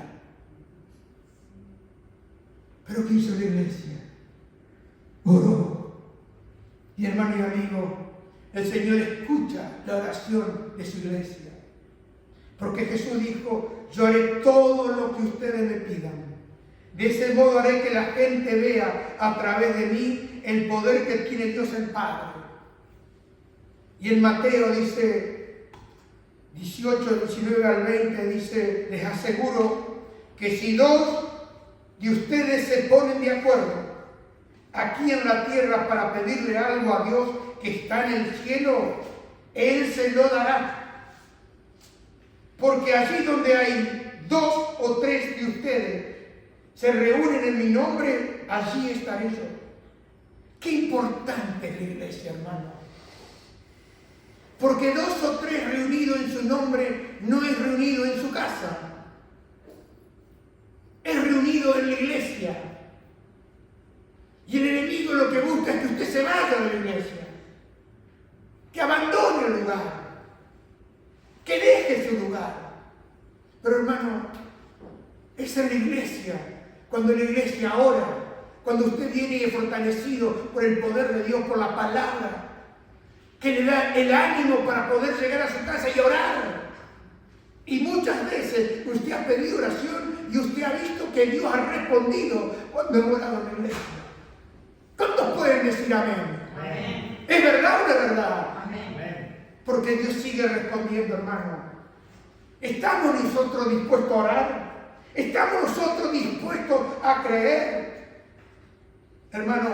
Pero ¿qué hizo la iglesia? Oró. Y hermano y amigo, el Señor escucha la oración de su iglesia. Porque Jesús dijo, yo haré todo lo que ustedes me pidan. De ese modo haré que la gente vea a través de mí el poder que tiene Dios el Padre. Y en Mateo dice, 18, 19 al 20, dice, les aseguro que si 2 de ustedes se ponen de acuerdo aquí en la tierra para pedirle algo a Dios que está en el cielo, Él se lo dará. Porque allí donde hay 2 o 3 de ustedes se reúnen en mi nombre, allí estaré yo. Qué importante es la iglesia, hermano. Porque 2 o 3 reunidos en su nombre no es reunido en su casa. Es reunido en la iglesia. Y el enemigo lo que busca es que usted se vaya de la iglesia. Que abandone el lugar. Que deje su lugar. Pero hermano, esa es la iglesia. Cuando la iglesia ora, cuando usted viene fortalecido por el poder de Dios, por la palabra, que le da el ánimo para poder llegar a su casa y orar. Y muchas veces usted ha pedido oración y usted ha visto que Dios ha respondido cuando hemos orado en la iglesia. ¿Cuántos pueden decir amén? Amén. ¿Es verdad o no es verdad? Amén. Porque Dios sigue respondiendo, hermano. ¿Estamos nosotros dispuestos a orar? ¿Estamos nosotros dispuestos a creer? Hermano,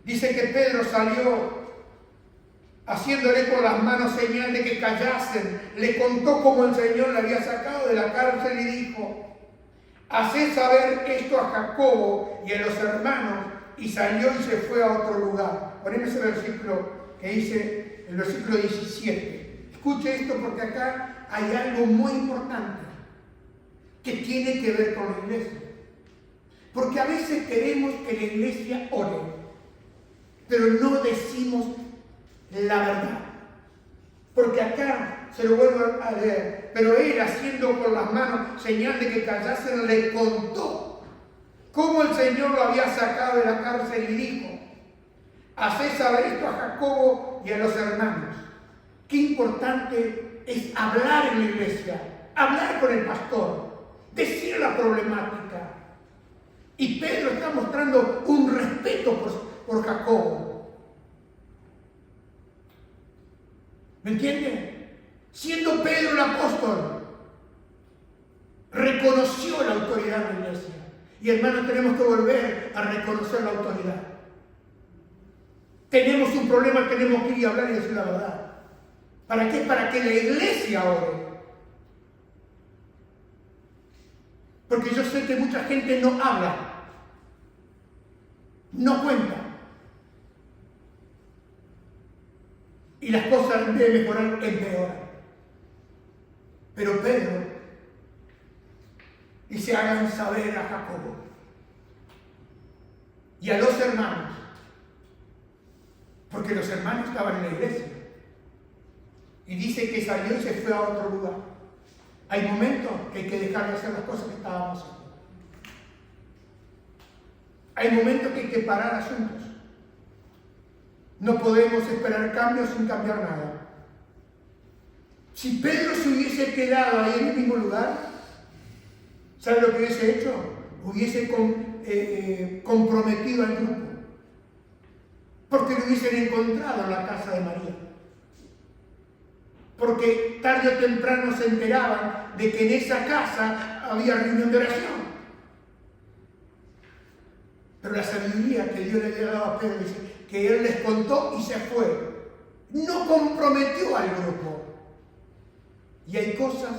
dice que Pedro salió haciéndole con las manos señal de que callasen. Le contó cómo el Señor le había sacado de la cárcel y dijo: haced saber esto a Jacobo y a los hermanos. Y salió y se fue a otro lugar. Poneme ese versículo que dice, el versículo 17. Escuche esto porque acá hay algo muy importante que tiene que ver con la iglesia. Porque a veces queremos que la iglesia ore, pero no decimos la verdad. Porque acá, se lo vuelvo a leer, pero él, haciendo con las manos señal de que callasen, le contó cómo el Señor lo había sacado de la cárcel y dijo: haced saber esto a Jacobo y a los hermanos. Qué importante es hablar en la iglesia, hablar con el pastor, decir la problemática. Y Pedro está mostrando un respeto por Jacobo. ¿Me entienden? Siendo Pedro el apóstol, reconoció la autoridad de la iglesia. Y hermanos, tenemos que volver a reconocer la autoridad. Tenemos un problema, tenemos que ir a hablar y decir la verdad. ¿Para qué? Para que la iglesia ore. Porque yo sé que mucha gente no habla, no cuenta. Y las cosas en vez de mejorar, empeoran. Pero Pedro dice: hagan saber a Jacobo y a los hermanos, porque los hermanos estaban en la iglesia. Y dice que salió y se fue a otro lugar. Hay momentos que hay que dejar de hacer las cosas que estábamos haciendo. Hay momentos que hay que parar asuntos. No podemos esperar cambios sin cambiar nada. Si Pedro se hubiese quedado ahí en el mismo lugar, ¿sabe lo que hubiese hecho? Hubiese comprometido al grupo. Porque lo hubiesen encontrado en la casa de María. Porque tarde o temprano se enteraban de que en esa casa había reunión de oración. Pero la sabiduría que Dios le había dado a Pedro dice que él les contó y se fue. No comprometió al grupo. Y hay cosas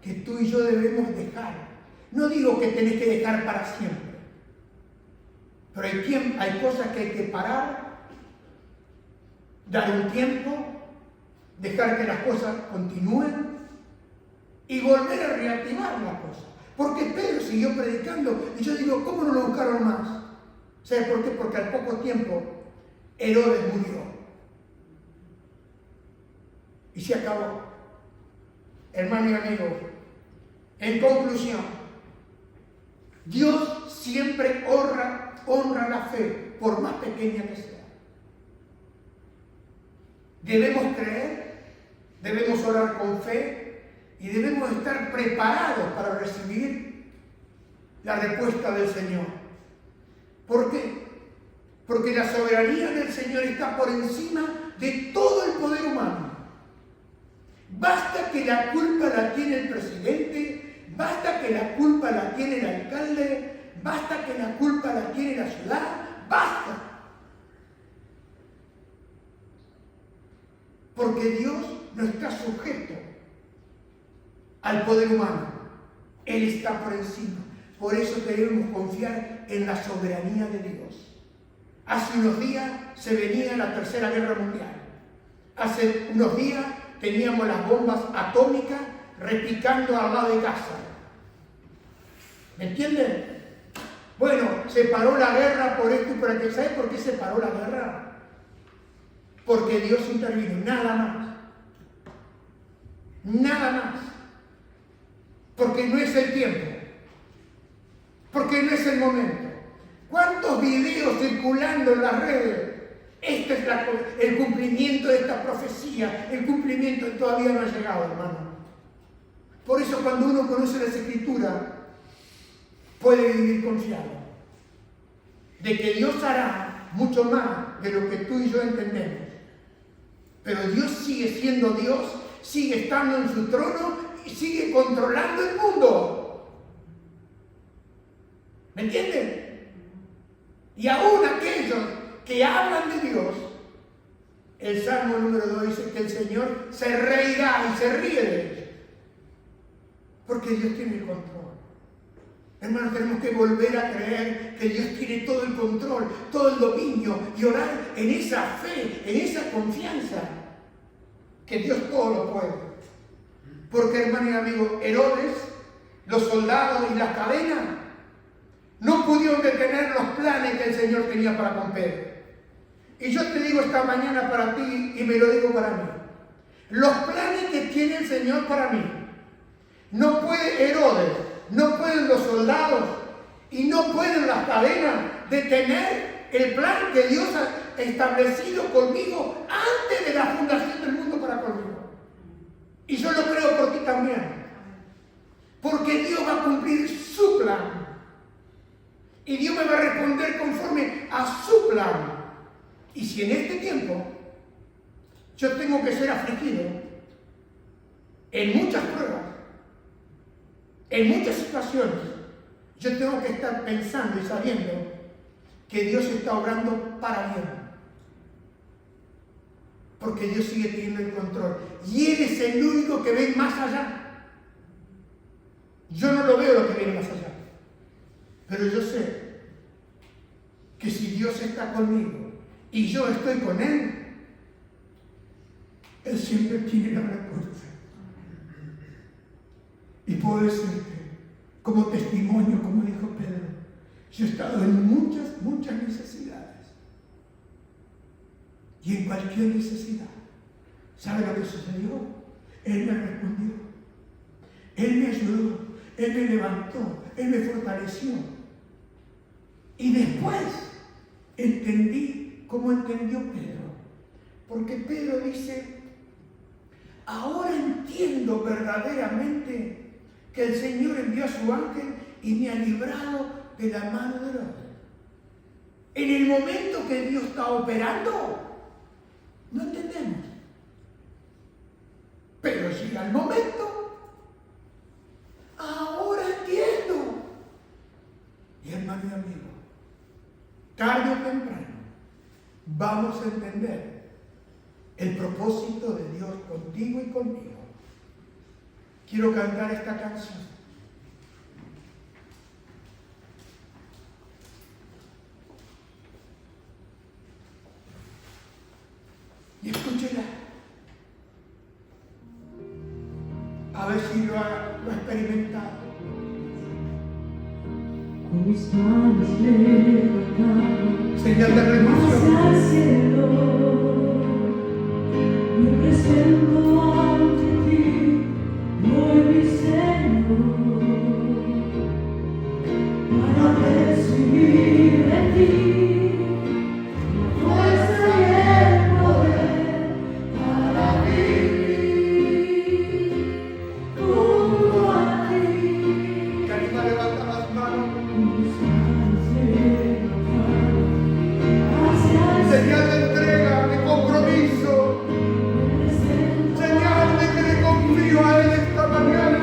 que tú y yo debemos dejar. No digo que tenés que dejar para siempre. Pero hay cosas que hay que parar, dar un tiempo, dejar que las cosas continúen y volver a reactivar la cosa. Porque Pedro siguió predicando y yo digo, ¿cómo no lo buscaron más? ¿Sabe por qué? Porque al poco tiempo Herodes murió. Y se acabó. Hermano y amigo, en conclusión, Dios siempre honra la fe, por más pequeña que sea. Debemos creer, debemos orar con fe y debemos estar preparados para recibir la respuesta del Señor. ¿Por qué? Porque la soberanía del Señor está por encima de todo el poder humano. Basta que la culpa la tiene el presidente, basta que la culpa la tiene el alcalde, basta que la culpa la tiene la ciudad, basta. Porque Dios no está sujeto al poder humano. Él está por encima. Por eso debemos confiar en la soberanía de Dios. Hace unos días se venía la Tercera Guerra Mundial. Hace unos días teníamos las bombas atómicas repicando al lado de casa. ¿Me entienden? Bueno, se paró la guerra por esto y por aquello. ¿Sabe por qué se paró la guerra? Porque Dios intervino, nada más. Nada más. Porque no es el tiempo. Porque no es el momento. ¿Cuántos videos circulando en las redes? Este es el cumplimiento de esta profecía. El cumplimiento todavía no ha llegado, hermano. Por eso cuando uno conoce las Escrituras, puede vivir confiado de que Dios hará mucho más de lo que tú y yo entendemos. Pero Dios sigue siendo Dios, sigue estando en su trono y sigue controlando el mundo. ¿Me entienden? Y aún aquellos que hablan de Dios, el Salmo número 2 dice que el Señor se reirá y se ríe de ellos. Porque Dios tiene el control. Hermanos, tenemos que volver a creer que Dios tiene todo el control, todo el dominio y orar en esa fe, en esa confianza que Dios todo lo puede. Porque, hermano y amigo, Herodes, los soldados y las cadenas no pudieron detener los planes que el Señor tenía para con Pedro. Y yo te digo esta mañana para ti y me lo digo para mí. Los planes que tiene el Señor para mí, no puede Herodes, no pueden los soldados y no pueden las cadenas detener el plan que Dios ha establecido conmigo antes de la fundación del mundo para conmigo. Y yo lo creo por ti también. Porque Dios va a cumplir su plan. Y Dios me va a responder conforme a su plan. Y si en este tiempo yo tengo que ser afligido en muchas pruebas, en muchas situaciones, yo tengo que estar pensando y sabiendo que Dios está obrando para bien. Porque Dios sigue teniendo el control. Y Él es el único que ve más allá. Yo no lo veo lo que viene más allá. Pero yo sé que si Dios está conmigo y yo estoy con Él, Él siempre tiene la respuesta. Y puedo decirte, como testimonio, como dijo Pedro, yo he estado en muchas necesidades. Y en cualquier necesidad, ¿sabe lo que sucedió? Él me respondió. Él me ayudó. Él me levantó. Él me fortaleció. Y después entendí como entendió Pedro. Porque Pedro dice, ahora entiendo verdaderamente que el Señor envió a su ángel y me ha librado de la mano del hombre. En el momento que Dios está operando, no entendemos. Pero llega el momento, ahora entiendo. Y hermano y amigo, tarde o temprano vamos a entender el propósito de Dios contigo y conmigo. Quiero cantar esta canción. Y escúchela. A ver si lo ha experimentado. Con mis manos levantadas Señal de rendición. hacia el cielo, me presento ante ti, hoy mi Señor, para recibir de ti la fuerza y el poder para vivir junto a ti. Que anima a levantar las manos. Señal de entrega, de compromiso. Señal de que le confío a Él esta mañana.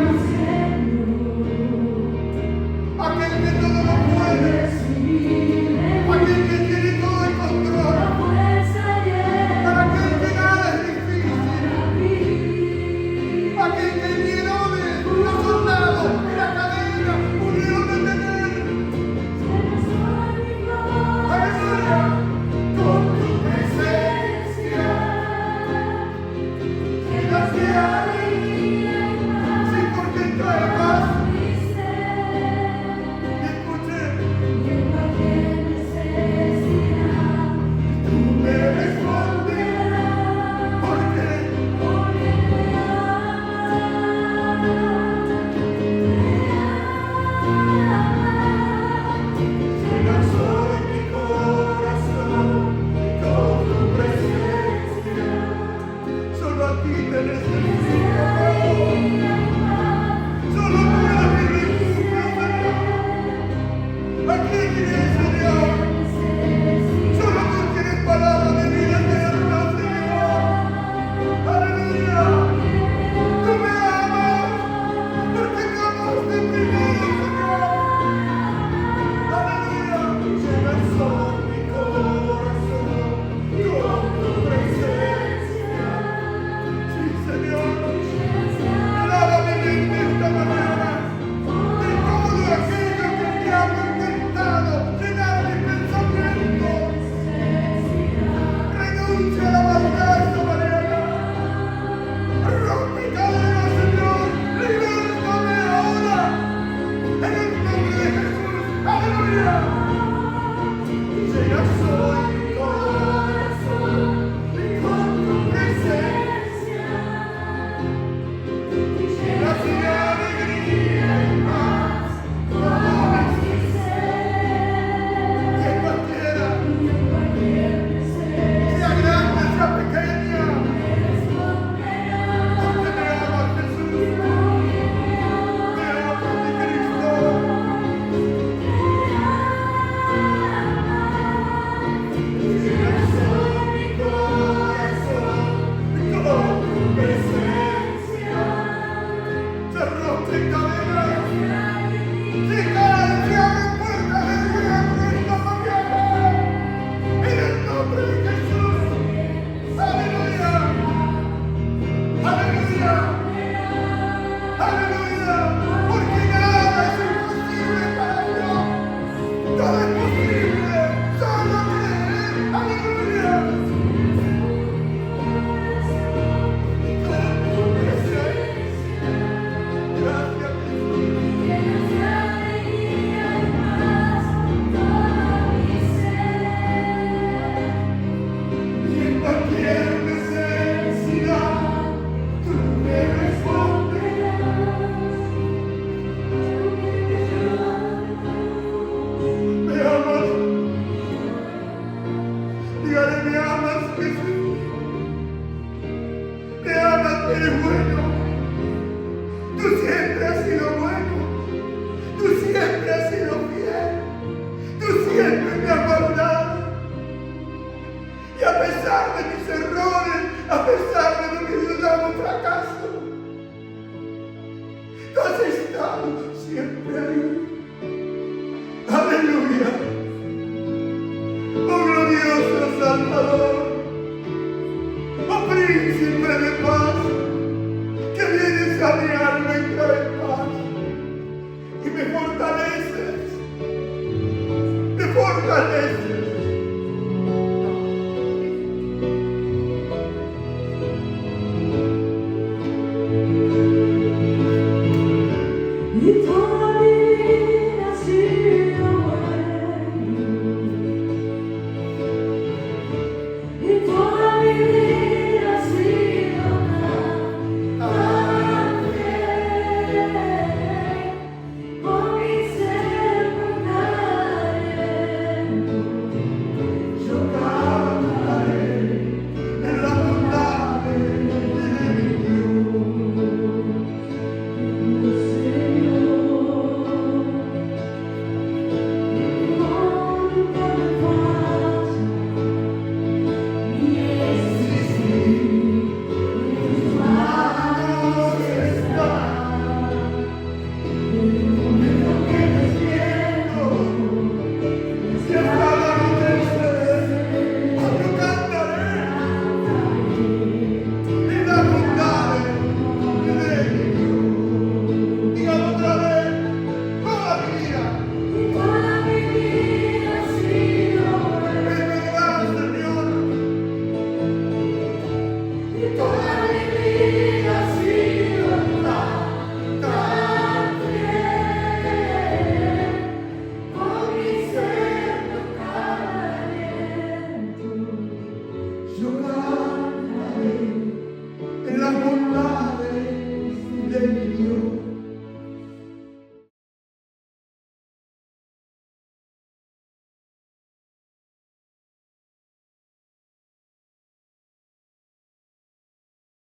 eres bueno. Tú siempre has sido bueno. Tú siempre has sido fiel. Tú siempre me has guardado. Y a pesar de mis errores, a pesar de lo que yo llamo fracaso, tú has estado siempre ahí. Aleluya. Oh glorioso Salvador. Oh príncipe de paz, que vienes a mi alma y traes paz. Y me fortaleces. Me fortaleces.